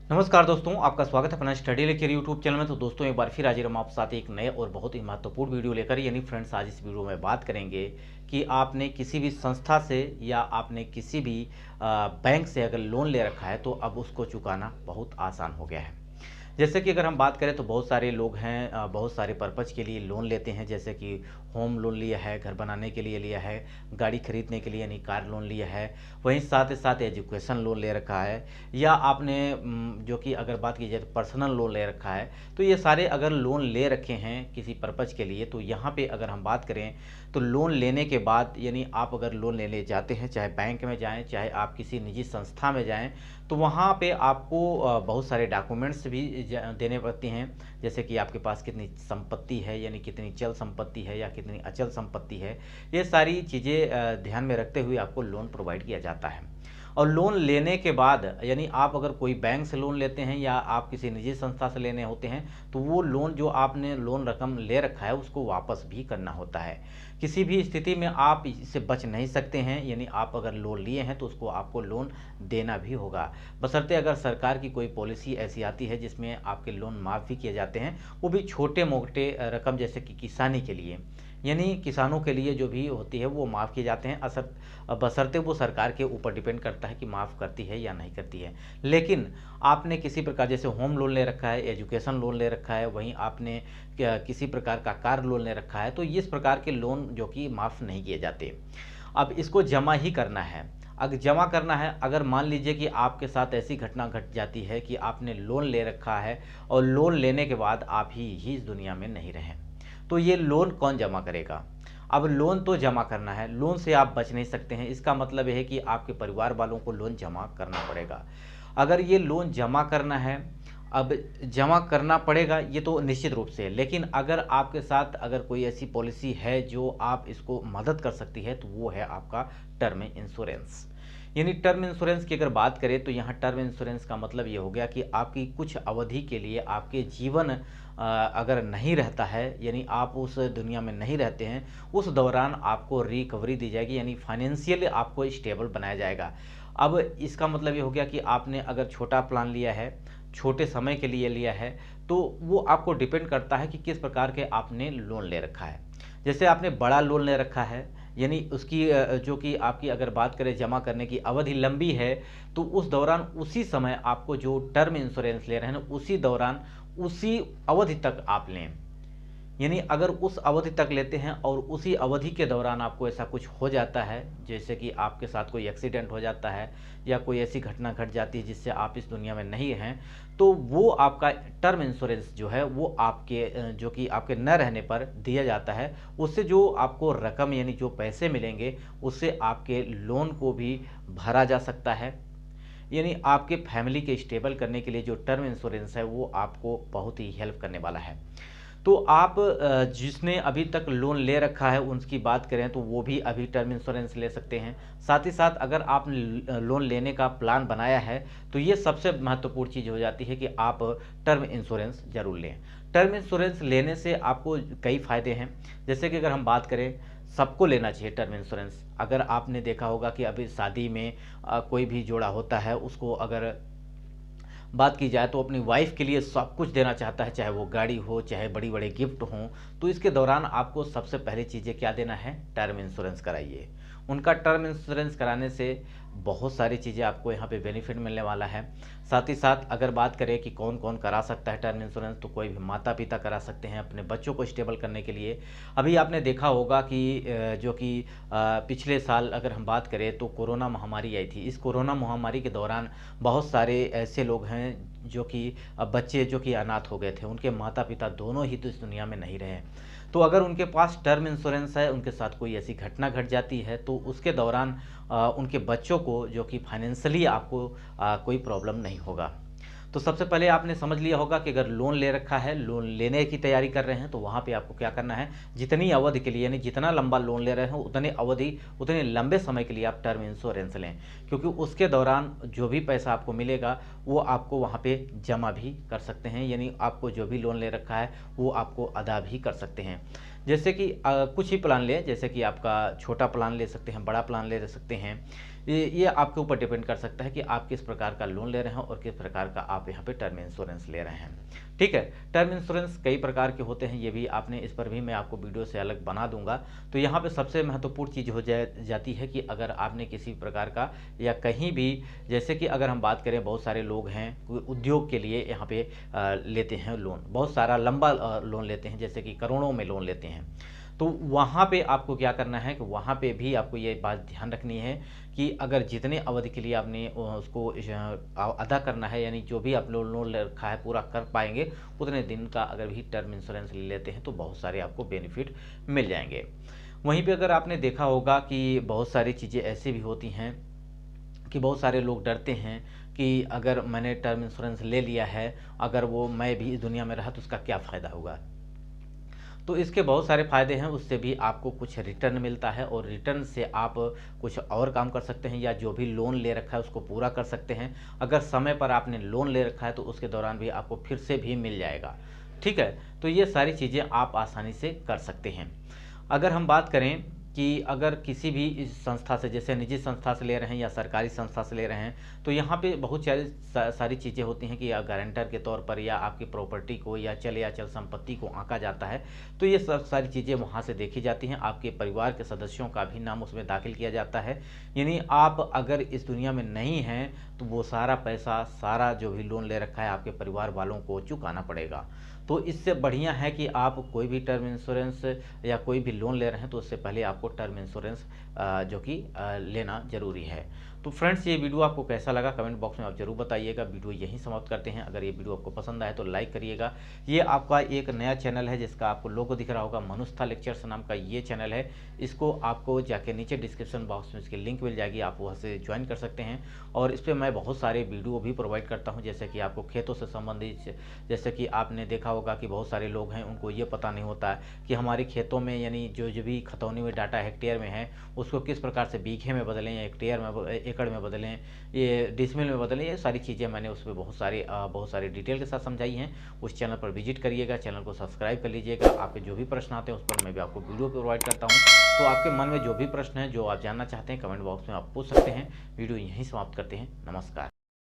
नमस्कार दोस्तों, आपका स्वागत है अपना स्टडी लेक्चर यूट्यूब चैनल में। तो दोस्तों एक बार फिर हाजिर हम आप साथ एक नए और बहुत ही महत्वपूर्ण वीडियो लेकर। यानी फ्रेंड्स, आज इस वीडियो में बात करेंगे कि आपने किसी भी संस्था से या आपने किसी भी बैंक से अगर लोन ले रखा है तो अब उसको चुकाना बहुत आसान हो गया है। जैसे कि अगर हम बात करें तो बहुत सारे लोग हैं, बहुत सारे पर्पज़ के लिए लोन लेते हैं। जैसे कि होम लोन लिया है, घर बनाने के लिए लिया है, गाड़ी खरीदने के लिए यानी कार लोन लिया है, वहीं साथ ही साथ एजुकेशन लोन ले रखा है, या आपने जो कि अगर बात की जाए तो पर्सनल लोन ले रखा है। तो ये सारे अगर लोन ले रखे हैं किसी पर्पज़ के लिए, तो यहाँ पे अगर हम बात करें तो लोन लेने के बाद यानी आप अगर लोन लेने जाते हैं, चाहे बैंक में जाएं, चाहे आप किसी निजी संस्था में जाएं, तो वहाँ पे आपको बहुत सारे डॉक्यूमेंट्स भी देने पड़ते हैं। जैसे कि आपके पास कितनी संपत्ति है, यानी कितनी चल संपत्ति है या कितनी अचल संपत्ति है। ये सारी चीज़ें ध्यान में रखते हुए आपको लोन प्रोवाइड किया जाता है। और लोन लेने के बाद यानी आप अगर कोई बैंक से लोन लेते हैं या आप किसी निजी संस्था से लेने होते हैं, तो वो लोन जो आपने लोन रकम ले रखा है उसको वापस भी करना होता है। किसी भी स्थिति में आप इससे बच नहीं सकते हैं। यानी आप अगर लोन लिए हैं तो उसको आपको लोन देना भी होगा, बशर्ते अगर सरकार की कोई पॉलिसी ऐसी आती है जिसमें आपके लोन माफ़ भी किए जाते हैं, वो भी छोटे मोटे रकम, जैसे कि किसानी के लिए। यानी किसानों के लिए जो भी होती है वो माफ़ किए जाते हैं, बशर्ते वो सरकार के ऊपर डिपेंड करता है कि माफ़ करती है या नहीं करती है। लेकिन आपने किसी प्रकार जैसे होम लोन ले रखा है, एजुकेशन लोन ले रखा है, वहीं आपने किसी प्रकार का कार लोन ले रखा है, तो इस प्रकार के लोन जो कि माफ़ नहीं किए जाते। अब इसको जमा ही करना है। अगर जमा करना है, अगर मान लीजिए कि आपके साथ ऐसी घटना घट जाती है कि आपने लोन ले रखा है और लोन लेने के बाद आप ही इस दुनिया में नहीं रहें, तो ये लोन कौन जमा करेगा? अब लोन तो जमा करना है, लोन से आप बच नहीं सकते हैं। इसका मतलब यह है कि आपके परिवार वालों को लोन जमा करना पड़ेगा। अगर ये लोन जमा करना है, अब जमा करना पड़ेगा ये तो निश्चित रूप से है। लेकिन अगर आपके साथ अगर कोई ऐसी पॉलिसी है जो आप इसको मदद कर सकती है, तो वो है आपका टर्म इंश्योरेंस। यानी टर्म इंश्योरेंस की अगर बात करें तो यहाँ टर्म इंश्योरेंस का मतलब ये हो गया कि आपकी कुछ अवधि के लिए आपके जीवन अगर नहीं रहता है, यानी आप उस दुनिया में नहीं रहते हैं, उस दौरान आपको रिकवरी दी जाएगी, यानी फाइनेंशियल आपको स्टेबल बनाया जाएगा। अब इसका मतलब ये हो गया कि आपने अगर छोटा प्लान लिया है, छोटे समय के लिए लिया है, तो वो आपको डिपेंड करता है कि किस प्रकार के आपने लोन ले रखा है। जैसे आपने बड़ा लोन ले रखा है, यानी उसकी जो कि आपकी अगर बात करें जमा करने की अवधि लंबी है, तो उस दौरान उसी समय आपको जो टर्म इंश्योरेंस ले रहे हैं ना, उसी दौरान उसी अवधि तक आप लें। यानी अगर उस अवधि तक लेते हैं और उसी अवधि के दौरान आपको ऐसा कुछ हो जाता है, जैसे कि आपके साथ कोई एक्सीडेंट हो जाता है या कोई ऐसी घटना घट जाती है जिससे आप इस दुनिया में नहीं हैं, तो वो आपका टर्म इंश्योरेंस जो है वो आपके जो कि आपके न रहने पर दिया जाता है। उससे जो आपको रकम यानी जो पैसे मिलेंगे, उससे आपके लोन को भी भरा जा सकता है। यानी आपके फैमिली के स्टेबल करने के लिए जो टर्म इंश्योरेंस है वो आपको बहुत ही हेल्प करने वाला है। तो आप जिसने अभी तक लोन ले रखा है उनकी बात करें तो वो भी अभी टर्म इंश्योरेंस ले सकते हैं। साथ ही साथ अगर आपने लोन लेने का प्लान बनाया है, तो ये सबसे महत्वपूर्ण चीज़ हो जाती है कि आप टर्म इंश्योरेंस ज़रूर लें। टर्म इंश्योरेंस लेने से आपको कई फ़ायदे हैं। जैसे कि अगर हम बात करें, सबको लेना चाहिए टर्म इंश्योरेंस। अगर आपने देखा होगा कि अभी शादी में कोई भी जोड़ा होता है, उसको अगर बात की जाए तो अपनी वाइफ के लिए सब कुछ देना चाहता है, चाहे वो गाड़ी हो, चाहे बड़ी बड़े गिफ्ट हों। तो इसके दौरान आपको सबसे पहली चीज़ें क्या देना है? टर्म इंश्योरेंस कराइए। उनका टर्म इंश्योरेंस कराने से बहुत सारी चीज़ें आपको यहाँ पे बेनिफिट मिलने वाला है। साथ ही साथ अगर बात करें कि कौन कौन करा सकता है टर्म इंश्योरेंस, तो कोई भी माता पिता करा सकते हैं अपने बच्चों को स्टेबल करने के लिए। अभी आपने देखा होगा कि जो कि पिछले साल अगर हम बात करें तो कोरोना महामारी आई थी। इस कोरोना महामारी के दौरान बहुत सारे ऐसे लोग हैं जो कि बच्चे जो कि अनाथ हो गए थे, उनके माता पिता दोनों ही तो इस दुनिया में नहीं रहे। तो अगर उनके पास टर्म इंश्योरेंस है, उनके साथ कोई ऐसी घटना घट जाती है, तो उसके दौरान उनके बच्चों को जो कि फाइनेंशियली आपको कोई प्रॉब्लम नहीं होगा। तो सबसे पहले आपने समझ लिया होगा कि अगर लोन ले रखा है, लोन लेने की तैयारी कर रहे हैं, तो वहाँ पे आपको क्या करना है, जितनी अवधि के लिए यानी जितना लंबा लोन ले रहे हो उतने अवधि उतने लंबे समय के लिए आप टर्म इंश्योरेंस लें, क्योंकि उसके दौरान जो भी पैसा आपको मिलेगा वो आपको वहाँ पे जमा भी कर सकते हैं। यानी आपको जो भी लोन ले रखा है वो आपको अदा भी कर सकते हैं। जैसे कि कुछ ही प्लान लें, जैसे कि आपका छोटा प्लान ले सकते हैं, बड़ा प्लान ले सकते हैं, ये आपके ऊपर डिपेंड कर सकता है कि आप किस प्रकार का लोन ले रहे हैं और किस प्रकार का आप यहाँ पे टर्म इंश्योरेंस ले रहे हैं। ठीक है, टर्म इंश्योरेंस कई प्रकार के होते हैं, ये भी आपने इस पर भी मैं आपको वीडियो से अलग बना दूंगा। तो यहाँ पे सबसे महत्वपूर्ण चीज़ हो जाती है कि अगर आपने किसी प्रकार का या कहीं भी, जैसे कि अगर हम बात करें, बहुत सारे लोग हैं उद्योग के लिए यहाँ पे लेते हैं लोन, बहुत सारा लंबा लोन लेते हैं, जैसे कि करोड़ों में लोन लेते हैं। तो वहाँ पे आपको क्या करना है कि वहाँ पे भी आपको ये बात ध्यान रखनी है कि अगर जितने अवधि के लिए आपने उसको अदा करना है, यानी जो भी आप लोन ले रखा है पूरा कर पाएंगे, उतने दिन का अगर भी टर्म इंश्योरेंस ले लेते हैं तो बहुत सारे आपको बेनिफिट मिल जाएंगे। वहीं पे अगर आपने देखा होगा कि बहुत सारी चीज़ें ऐसी भी होती हैं कि बहुत सारे लोग डरते हैं कि अगर मैंने टर्म इंश्योरेंस ले लिया है, अगर वो मैं भी इस दुनिया में रहा तो उसका क्या फ़ायदा होगा। तो इसके बहुत सारे फ़ायदे हैं, उससे भी आपको कुछ रिटर्न मिलता है और रिटर्न से आप कुछ और काम कर सकते हैं या जो भी लोन ले रखा है उसको पूरा कर सकते हैं। अगर समय पर आपने लोन ले रखा है तो उसके दौरान भी आपको फिर से भी मिल जाएगा। ठीक है, तो ये सारी चीज़ें आप आसानी से कर सकते हैं। अगर हम बात करें कि अगर किसी भी इस संस्था से, जैसे निजी संस्था से ले रहे हैं या सरकारी संस्था से ले रहे हैं, तो यहाँ पे बहुत सारी चीज़ें होती हैं कि या गारंटर के तौर पर या आपकी प्रॉपर्टी को या चल संपत्ति को आंका जाता है। तो ये सब सारी चीज़ें वहाँ से देखी जाती हैं, आपके परिवार के सदस्यों का भी नाम उसमें दाखिल किया जाता है। यानी आप अगर इस दुनिया में नहीं हैं तो वो सारा पैसा, सारा जो भी लोन ले रखा है आपके परिवार वालों को चुकाना पड़ेगा। तो इससे बढ़िया है कि आप कोई भी टर्म इंश्योरेंस या कोई भी लोन ले रहे हैं तो उससे पहले आपको टर्म इंश्योरेंस जो कि लेना ज़रूरी है। तो फ्रेंड्स, ये वीडियो आपको कैसा लगा कमेंट बॉक्स में आप जरूर बताइएगा। वीडियो यहीं समाप्त करते हैं। अगर ये वीडियो आपको पसंद आए तो लाइक करिएगा। ये आपका एक नया चैनल है जिसका आपको लोगो दिख रहा होगा, मनुस्था लेक्चर्स नाम का ये चैनल है। इसको आपको जाके नीचे डिस्क्रिप्शन बॉक्स में इसकी लिंक मिल जाएगी, आप वहाँ से ज्वाइन कर सकते हैं। और इस पर मैं बहुत सारे वीडियो भी प्रोवाइड करता हूँ, जैसे कि आपको खेतों से संबंधित, जैसे कि आपने देखा होगा कि बहुत सारे लोग हैं उनको ये पता नहीं होता कि हमारे खेतों में, यानी जो भी खतौनी में डाटा हेक्टेयर में है उसको किस प्रकार से बीघे में बदलें या हेक्टेयर में, एकड़ में बदलें, ये डिसमिल में बदलें। ये सारी चीज़ें मैंने उस पर बहुत सारी डिटेल के साथ समझाई हैं। उस चैनल पर विजिट करिएगा, चैनल को सब्सक्राइब कर लीजिएगा। आपके जो भी प्रश्न आते हैं उस पर मैं भी आपको वीडियो प्रोवाइड करता हूँ। तो आपके मन में जो भी प्रश्न है, जो आप जानना चाहते हैं, कमेंट बॉक्स में आप पूछ सकते हैं। वीडियो यहीं समाप्त करते हैं। नमस्कार।